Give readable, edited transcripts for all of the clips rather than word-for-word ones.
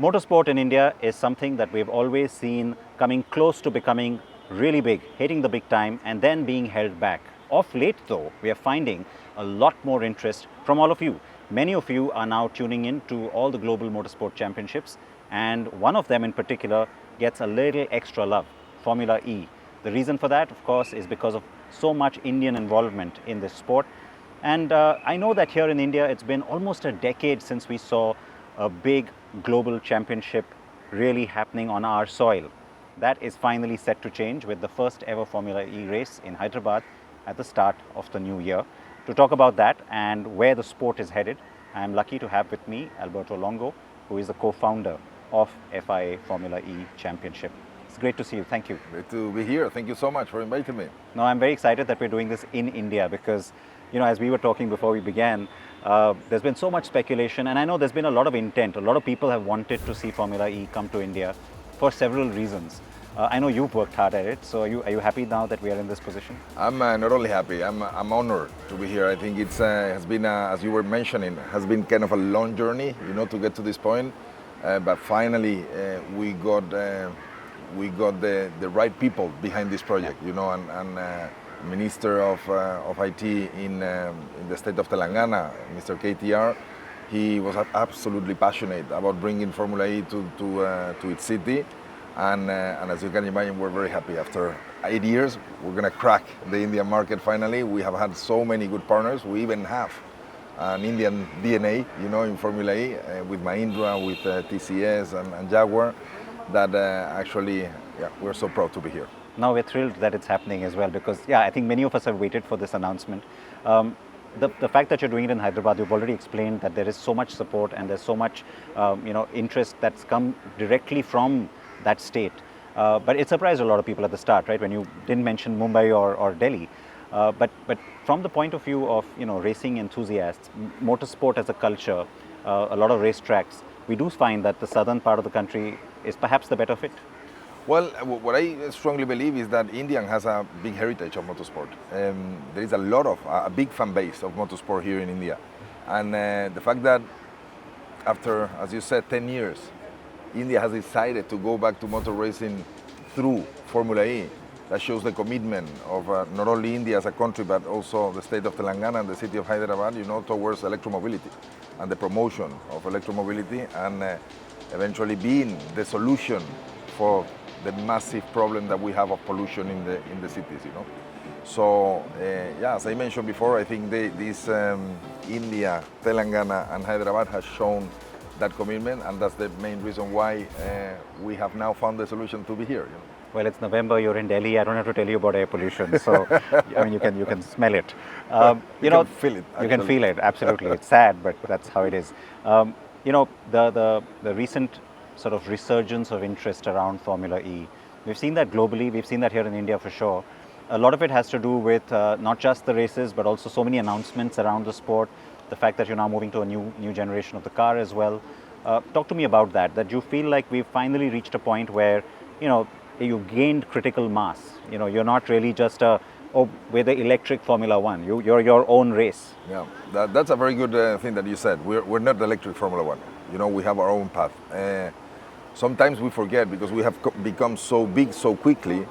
Motorsport in India is something that we've always seen coming close to becoming really big, hitting the big time and then being held back. Of late though, we are finding a lot more interest from all of you. Many of you are now tuning in to all the global motorsport championships, and one of them in particular gets a little extra love, Formula E. The reason for that, of course, is because of so much Indian involvement in this sport. And I know that here in India, it's been almost a decade since we saw a big global championship really happening on our soil. That is finally set to change with the first ever Formula E race in Hyderabad at the start of the new year. To talk about that and where the sport is headed, I am lucky to have with me Alberto Longo, who is the co-founder of FIA Formula E Championship. It's great to see you. Thank you. Great to be here. Thank you so much for inviting me. No, I'm very excited that we're doing this in India because, you know, as we were talking before we began, there's been so much speculation, and I know there's been a lot of intent. A lot of people have wanted to see Formula E come to India for several reasons. I know you've worked hard at it, so are you happy now that we are in this position? I'm not only happy, I'm honored to be here. I think it has been, as you were mentioning, has been kind of a long journey, you know, to get to this point. But finally, we got the right people behind this project, you know, and Minister of IT in the state of Telangana, Mr. KTR, he was absolutely passionate about bringing Formula E to its city. And as you can imagine, we're very happy. After 8 years, we're going to crack the Indian market finally. We have had so many good partners. We even have an Indian DNA, you know, in Formula E with Mahindra, with TCS and Jaguar, that actually, yeah, we're so proud to be here. Now we're thrilled that it's happening as well because, yeah, I think many of us have waited for this announcement. The fact that you're doing it in Hyderabad, you've already explained that there is so much support and there's so much, you know, interest that's come directly from that state. But it surprised a lot of people at the start, right, when you didn't mention Mumbai or Delhi. But from the point of view of, you know, racing enthusiasts, motorsport as a culture, a lot of racetracks, we do find that the southern part of the country is perhaps the better fit. Well, what I strongly believe is that India has a big heritage of motorsport. There is a big fan base of motorsport here in India. And the fact that after, as you said, 10 years, India has decided to go back to motor racing through Formula E, that shows the commitment of not only India as a country, but also the state of Telangana and the city of Hyderabad, you know, towards electromobility and the promotion of electromobility and eventually being the solution for the massive problem that we have of pollution in the cities, you know. So, yeah, as I mentioned before, I think this India, Telangana and Hyderabad has shown that commitment, and that's the main reason why we have now found the solution to be here. You know? Well, it's November, you're in Delhi, I don't have to tell you about air pollution, so I mean, you can smell it. You know, can feel it. Actually. You can feel it, absolutely. It's sad, but that's how it is. You know, the recent sort of resurgence of interest around Formula E, we've seen that globally, we've seen that here in India for sure. A lot of it has to do with not just the races, but also so many announcements around the sport, the fact that you're now moving to a new generation of the car as well. Talk to me about that you feel like we've finally reached a point where, you know, you gained critical mass. You know, you're not really just we're the electric Formula One. You're your own race. Yeah, that's a very good thing that you said. We're not the electric Formula One. You know, we have our own path. Sometimes we forget because we have become so big so quickly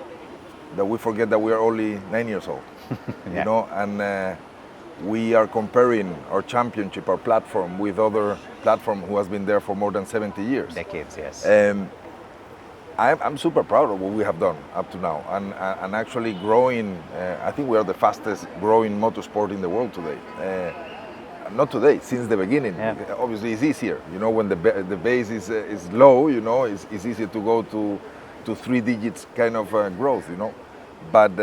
that we forget that we are only 9 years old. Yeah. You know, and we are comparing our championship, our platform, with other platform who has been there for more than 70 years. Decades, yes. I'm super proud of what we have done up to now, and actually growing. I think we are the fastest growing motorsport in the world today. Not today, since the beginning. Yeah. Obviously, it's easier. You know, when the base is low, you know, it's easier to go to 3 digits kind of growth. You know, but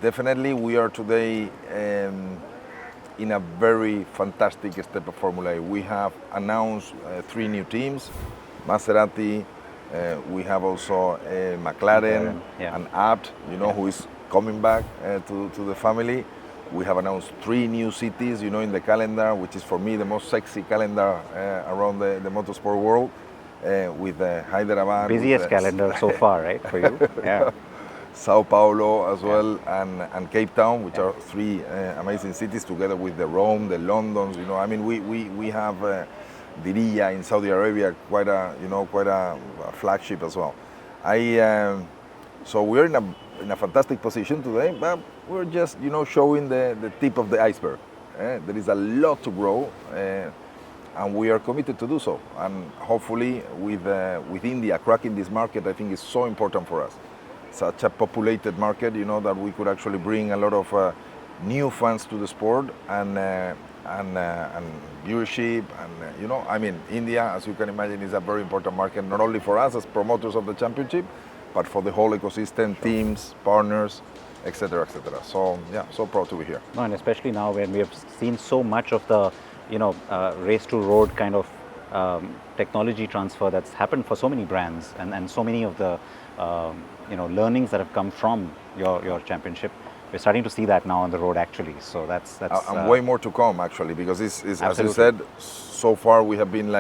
definitely we are today in a very fantastic step of Formula E. We have announced 3 new teams, Maserati. We have also McLaren yeah. and Abt, you know, who is coming back to the family. We have announced 3 new cities, you know, in the calendar, which is for me the most sexy calendar around the motorsport world, with Hyderabad. Busiest calendar so far, right, for you? Yeah. Sao Paulo as well, and Cape Town, which are 3 amazing cities, together with the Rome, the Londons, you know. I mean, we have Diriyah in Saudi Arabia, quite a flagship as well. So we're in a fantastic position today, but we're just showing the tip of the iceberg. There is a lot to grow, and we are committed to do so. And hopefully, with India cracking this market, I think is so important for us. Such a populated market, that we could actually bring a lot of new fans to the sport and viewership. And India, as you can imagine, is a very important market, not only for us as promoters of the championship, but for the whole ecosystem, teams, partners, etc., etc. So yeah, so proud to be here. No, and especially now when we have seen so much of the, race to road kind of technology transfer that's happened for so many brands, and so many of the, learnings that have come from your championship. We're starting to see that now on the road actually. So that's and way more to come actually, because it's as you said, so far we have been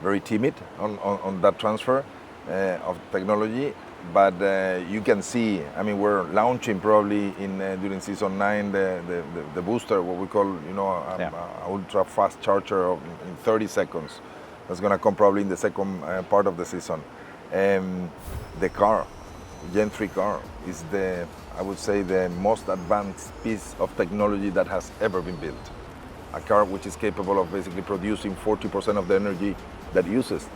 very timid on that transfer of technology. But you can see, we're launching probably during season 9 the booster, what we call, a ultra fast charger in 30 seconds. That's going to come probably in the second part of the season. The car, Gen 3 car, is I would say the most advanced piece of technology that has ever been built. A car which is capable of basically producing 40% of the energy that it uses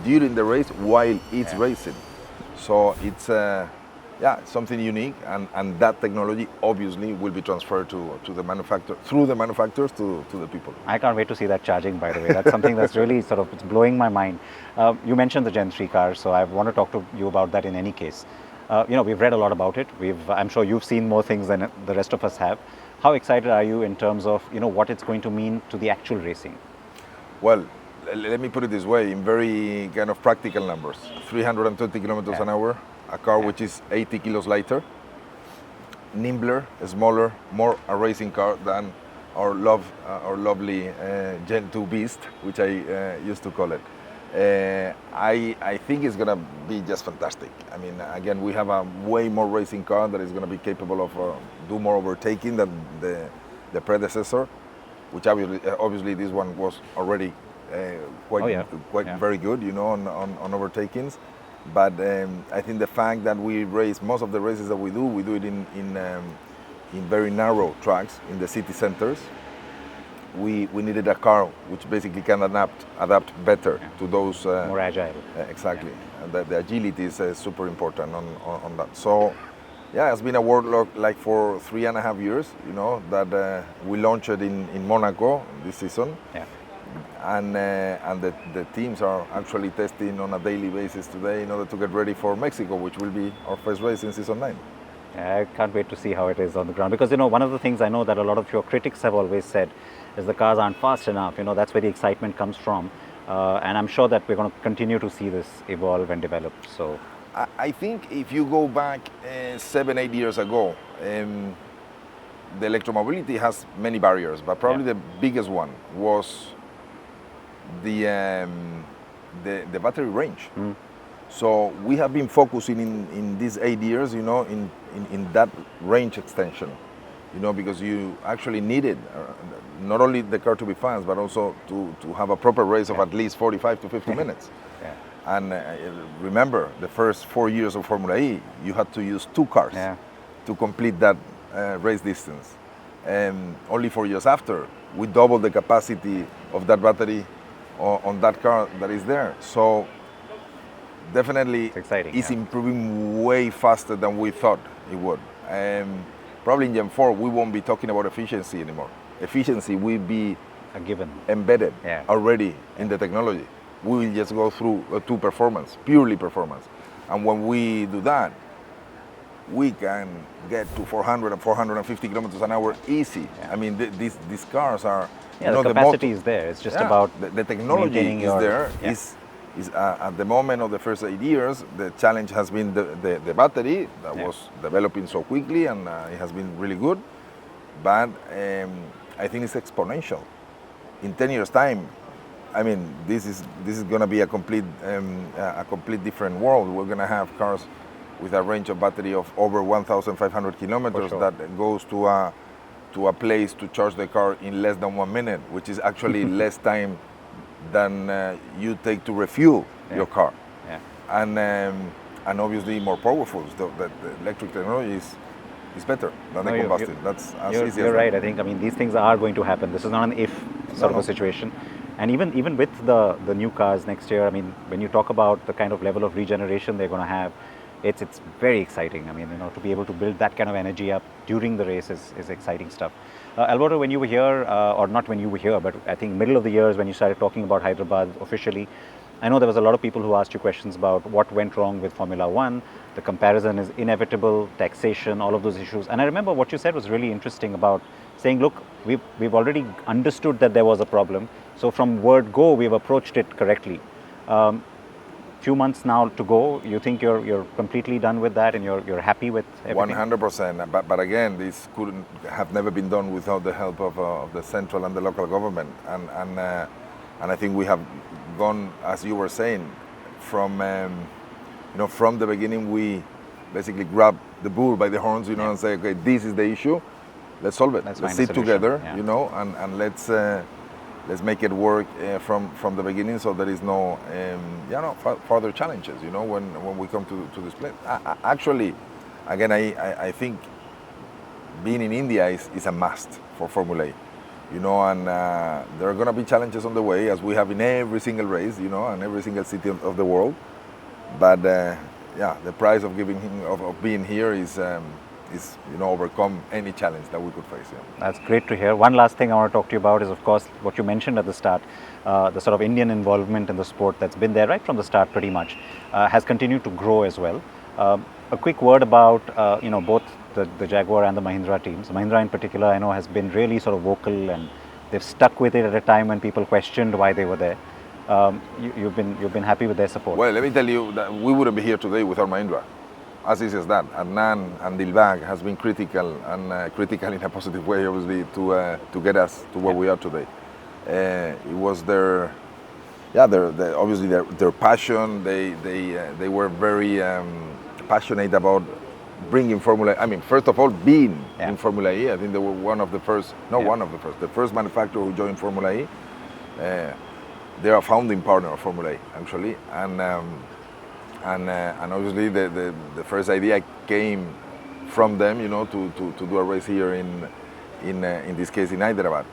during the race while it's racing. So it's something unique, and that technology obviously will be transferred to the manufacturer, through the manufacturers to the people. I can't wait to see that charging, by the way. That's something that's really it's blowing my mind. You mentioned the Gen 3 car, so I want to talk to you about that in any case. We've read a lot about it. I'm sure you've seen more things than the rest of us have. How excited are you in terms of what it's going to mean to the actual racing? Well, let me put it this way, in very kind of practical numbers. 320 kilometers an hour, a car which is 80 kilos lighter, nimbler, smaller, more a racing car than our lovely Gen 2 Beast, which I used to call it. I think it's going to be just fantastic. Again, we have a way more racing car that is going to be capable of do more overtaking than the predecessor, which obviously this one was already quite very good, on overtakings. But I think the fact that we race, most of the races that we do it in very narrow tracks in the city centers. We needed a car which basically can adapt better to those. More agile. Exactly. And the agility is super important on that. So yeah, it's been a work like for 3.5 years, that we launched it in Monaco this season. Yeah. And the teams are actually testing on a daily basis today in order to get ready for Mexico, which will be our first race in season 9. I can't wait to see how it is on the ground, because one of the things I know that a lot of your critics have always said is the cars aren't fast enough. That's where the excitement comes from, and I'm sure that we're going to continue to see this evolve and develop. So I think if you go back 7-8 years ago, the electromobility has many barriers, but probably the biggest one was the battery range. So we have been focusing in these 8 years, in that range extension, because you actually needed not only the car to be fast, but also to have a proper race of at least 45 to 50 minutes. And remember, the first 4 years of Formula E, you had to use 2 cars to complete that race distance. And only 4 years after, we doubled the capacity of that battery on that car that is there. So definitely it's exciting, it's improving way faster than we thought it would. Probably in Gen 4 we won't be talking about efficiency anymore. Efficiency will be a given, embedded already in the technology. We will just go through to performance, purely performance. And when we do that, we can get to 400 and 450 kilometers an hour easy. These cars are... the capacity is there. It's just about the technology is there. At the moment of the first 8 years, the challenge has been the battery that was developing so quickly, and it has been really good. But I think it's exponential. In 10 years' time, this is going to be a complete different world. We're going to have cars with a range of battery of over 1,500 kilometers that goes to a place to charge the car in less than 1 minute, which is actually less time than you take to refuel your car. Yeah. And obviously more powerful. So the electric technology is better than the combustion. That's as easy as You're that. right. I think, I mean, these things are going to happen. This is not an if sort of a situation. And even with the new cars next year, I mean, when you talk about the kind of level of regeneration they're going to have, it's very exciting. I mean, you know, to be able to build that kind of energy up during the race is exciting stuff. Alberto, when you were here, or not when you were here, but I think middle of the year is when you started talking about Hyderabad officially. I know there was a lot of people who asked you questions about what went wrong with Formula One. The comparison is inevitable, taxation, all of those issues. And I remember what you said was really interesting about saying, look, we've already understood that there was a problem. So from word go, we've approached it correctly. Few months now to go. You think you're completely done with that, and you're happy with everything? 100%. But again, this couldn't have never been done without the help of the central and the local government. And I think we have gone, as you were saying, from from the beginning. We basically grabbed the bull by the horns, and say, okay, this is the issue. Let's solve it. Let's sit together, and let's make it work from the beginning, so there is no further challenges. When we come to this place. Actually, again, I think being in India is a must for Formula E. And there are going to be challenges on the way, as we have in every single race, and every single city of the world. But the price of being here is overcome any challenge that we could face. Yeah. That's great to hear. One last thing I want to talk to you about is, of course, what you mentioned at the start, the sort of Indian involvement in the sport that's been there right from the start pretty much, has continued to grow as well. A quick word about, both the Jaguar and the Mahindra teams. Mahindra in particular, I know, has been really sort of vocal, and they've stuck with it at a time when people questioned why they were there. You've been happy with their support. Well, let me tell you that we wouldn't be here today without Mahindra. As easy as that. Adnan and Dilbag has been critical, and critical in a positive way, obviously, to get us to where we are today. It was their passion. They were very passionate about bringing Formula. I mean, first of all, being in Formula E. I think they were the first manufacturer who joined Formula E. They are a founding partner of Formula E, actually, and obviously the first idea came from them, to do a race here in this case in Hyderabad.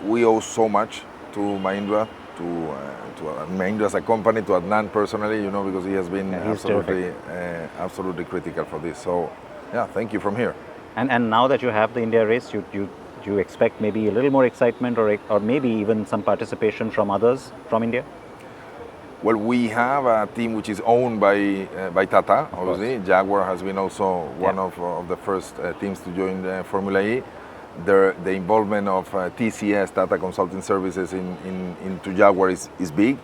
We owe so much to Mahindra, to Mahindra as a company, to Adnan personally, because he has been absolutely critical for this. So, thank you from here. And now that you have the India race, you expect maybe a little more excitement, or maybe even some participation from others from India? Well, we have a team which is owned by Tata, obviously. Jaguar has been also one of the first teams to join Formula E. The involvement of TCS, Tata Consulting Services, into Jaguar is big,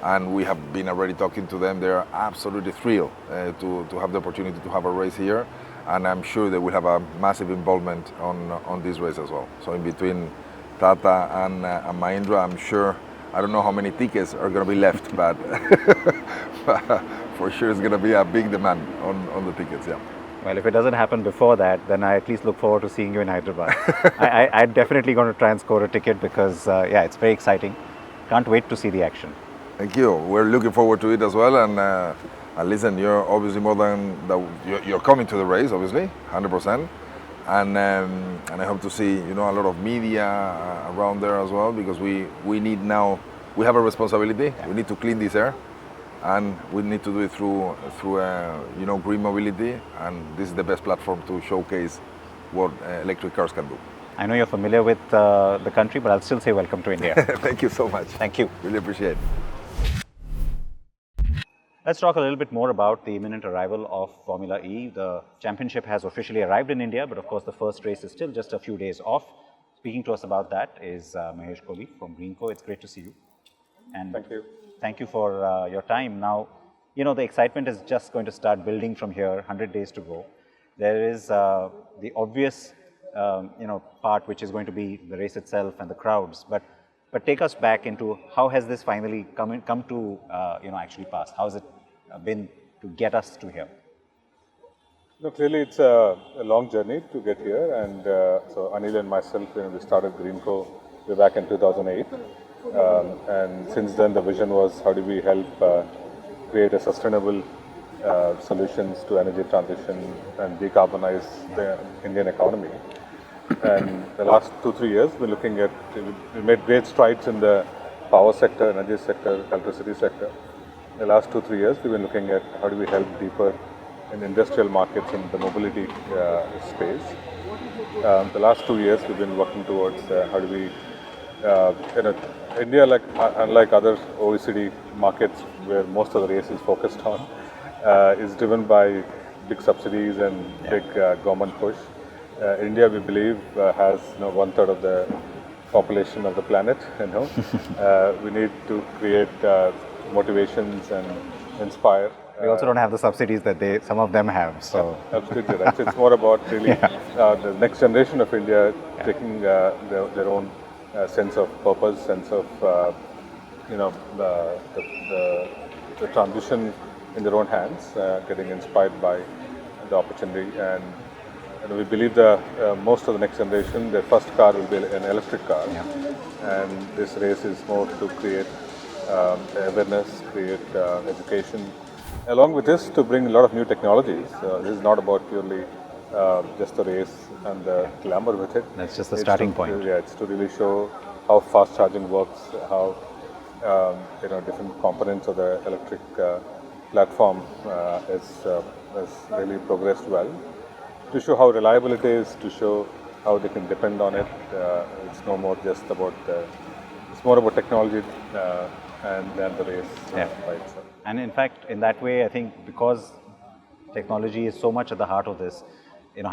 and we have been already talking to them. They are absolutely thrilled to have the opportunity to have a race here, and I'm sure they will have a massive involvement on this race as well. So in between Tata and Mahindra, I'm sure. I don't know how many tickets are going to be left, but for sure it's going to be a big demand on the tickets, yeah. Well, if it doesn't happen before that, then I at least look forward to seeing you in Hyderabad. I'm definitely going to try and score a ticket because, it's very exciting. Can't wait to see the action. Thank you. We're looking forward to it as well. And listen, you're obviously you're coming to the race, obviously, 100%. And I hope to see a lot of media around there as well, because we have a responsibility. Yeah. We need to clean this air, and we need to do it through green mobility, and this is the best platform to showcase what electric cars can do. I know you're familiar with the country, but I'll still say welcome to India. Thank you so much. Thank you. Really appreciate it. Let's talk a little bit more about the imminent arrival of Formula E. The championship has officially arrived in India, but of course the first race is still just a few days off. Speaking to us about that is Mahesh Kolli from Greenko. It's great to see you. And thank you. Thank you for your time. Now, the excitement is just going to start building from here, 100 days to go. There is the obvious, part, which is going to be the race itself and the crowds. But take us back into how has this finally come to actually pass? How has it been to get us to here? No, clearly it's a long journey to get here, and so Anil and myself, we started Greenko way back in 2008, And since then, the vision was how do we help create a sustainable solutions to energy transition and decarbonize the Indian economy. And the last 2-3 years, we made great strides in the power sector, energy sector, electricity sector. The last 2-3 years, we've been looking at how do we help deeper in industrial markets in the mobility space. The last 2 years, we've been working towards how do we, India, unlike other OECD markets where most of the race is focused on, is driven by big subsidies and big government push. India, we believe, has 1/3 of the population of the planet. We need to create motivations and inspire. We also don't have the subsidies that some of them have. So absolutely right. So it's more about really the next generation of India taking their own sense of purpose, sense of the transition in their own hands, getting inspired by the opportunity. And we believe that most of the next generation, their first car will be an electric car. And this race is more to create awareness, create education. Along with this, to bring a lot of new technologies. This is not about purely just the race and the glamour with it. That's just the starting point. Yeah, it's to really show how fast charging works, how different components of the electric platform has really progressed well. To show how reliable it is, to show how they can depend on it. It's no more just about it's more about technology and than the race by itself. And in fact, in that way, I think because technology is so much at the heart of this,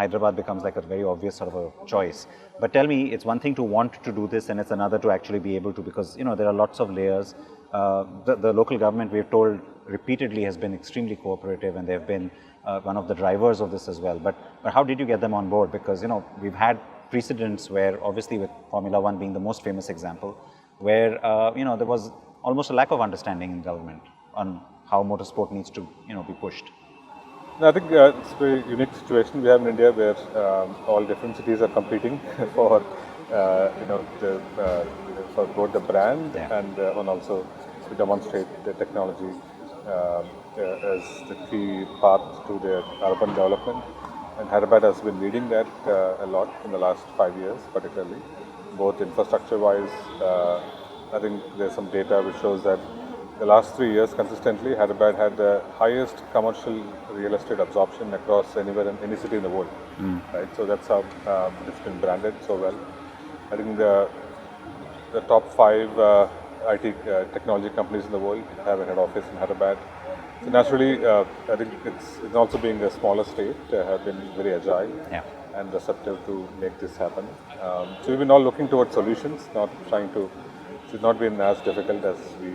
Hyderabad becomes like a very obvious sort of a choice. But tell me, it's one thing to want to do this, and it's another to actually be able to, because there are lots of layers. The local government, we've told repeatedly, has been extremely cooperative, and they've been one of the drivers of this as well. But how did you get them on board? Because we've had precedents where, obviously, with Formula 1 being the most famous example, where there was almost a lack of understanding in government on how motorsport needs to be pushed. No, I think it's a very unique situation we have in India, where all different cities are competing for for both the brand and also to demonstrate the technology as the key path to their urban development. And Hyderabad has been leading that a lot in the last 5 years, particularly, both infrastructure-wise. I think there's some data which shows that the last 3 years consistently, Hyderabad had the highest commercial real estate absorption across anywhere in any city in the world. Right, so that's how it's been branded so well. I think the top 5 IT technology companies in the world have a head office in Hyderabad. So naturally, I think it's also being a smaller state, have been very agile and receptive to make this happen. So we've been all looking towards solutions, not trying to. It's not been as difficult as we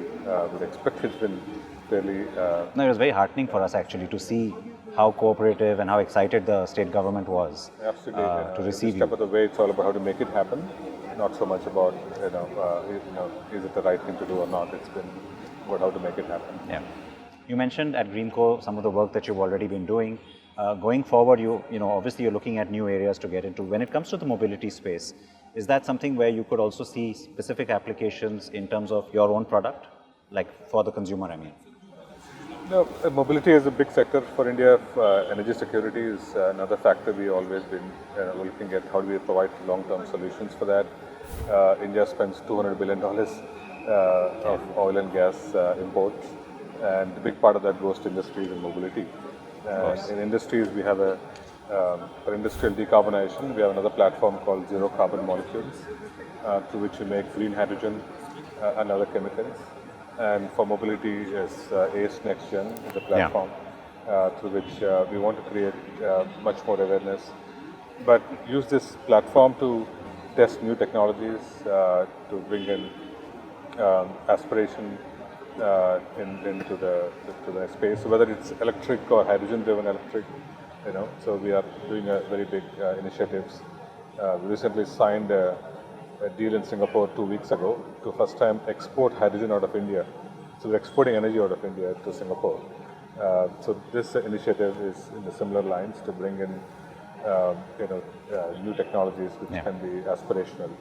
would expect. It's been fairly. No, it was very heartening for us actually to see how cooperative and how excited the state government was to receive you. Step of the way, it's all about how to make it happen, not so much about is it the right thing to do or not. It's been about how to make it happen. Yeah. You mentioned at Greenko some of the work that you've already been doing. Going forward, obviously you're looking at new areas to get into. When it comes to the mobility space, is that something where you could also see specific applications in terms of your own product, like for the consumer, I mean? No, mobility is a big sector for India. Energy security is another factor we've always been looking at. How do we provide long-term solutions for that? India spends $200 billion of oil and gas imports, and a big part of that goes to industries and mobility. In industries, we have for industrial decarbonization, we have another platform called Zero Carbon Molecules, through which we make green hydrogen and other chemicals. And for mobility, is ACE Next Gen is a platform through which we want to create much more awareness, but use this platform to test new technologies, to bring in aspiration into the space. So whether it's electric or hydrogen-driven electric, so we are doing a very big initiatives. We recently signed a deal in Singapore 2 weeks ago to first time export hydrogen out of India. So we're exporting energy out of India to Singapore. So this initiative is in the similar lines to bring in new technologies which can be aspirational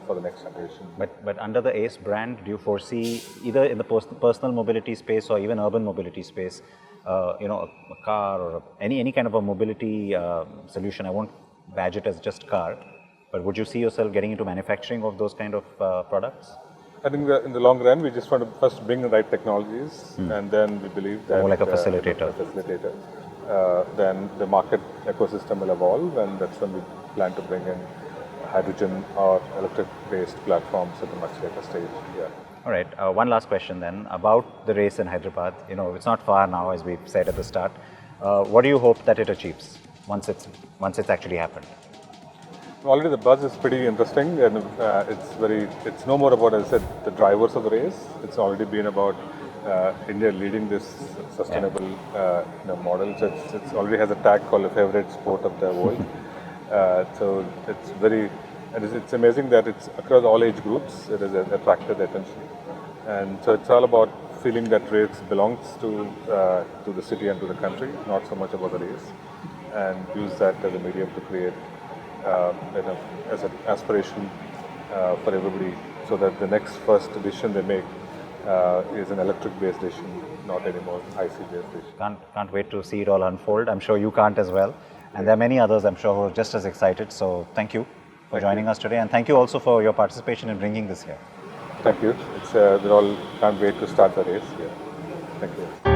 for the next generation. But under the ACE brand, do you foresee either in the personal mobility space or even urban mobility space, a car or any kind of a mobility solution? I won't badge it as just car, but would you see yourself getting into manufacturing of those kind of products? I think that in the long run, we just want to first bring the right technologies, and then we believe that more like a facilitator. Then the market ecosystem will evolve, and that's when we plan to bring in hydrogen or electric-based platforms at a much later stage. Yeah. All right. One last question then about the race in Hyderabad. It's not far now, as we've said at the start. What do you hope that it achieves once it's actually happened? Already the buzz is pretty interesting, and it's no more about, as I said, the drivers of the race. It's already been about India leading this sustainable model. So it already has a tag called the favorite sport of the world. So it's amazing that it's across all age groups. It has attracted attention, and so it's all about feeling that race belongs to the city and to the country, not so much about the race, and use that as a medium to create as an aspiration for everybody, so that the next first decision they make is an electric-based decision, not anymore IC-based decision. Can't wait to see it all unfold. I'm sure you can't as well. And there are many others, I'm sure, who are just as excited. So thank you for joining us today. And thank you also for your participation in bringing this here. Thank you. We all can't wait to start the race. Yeah. Thank you.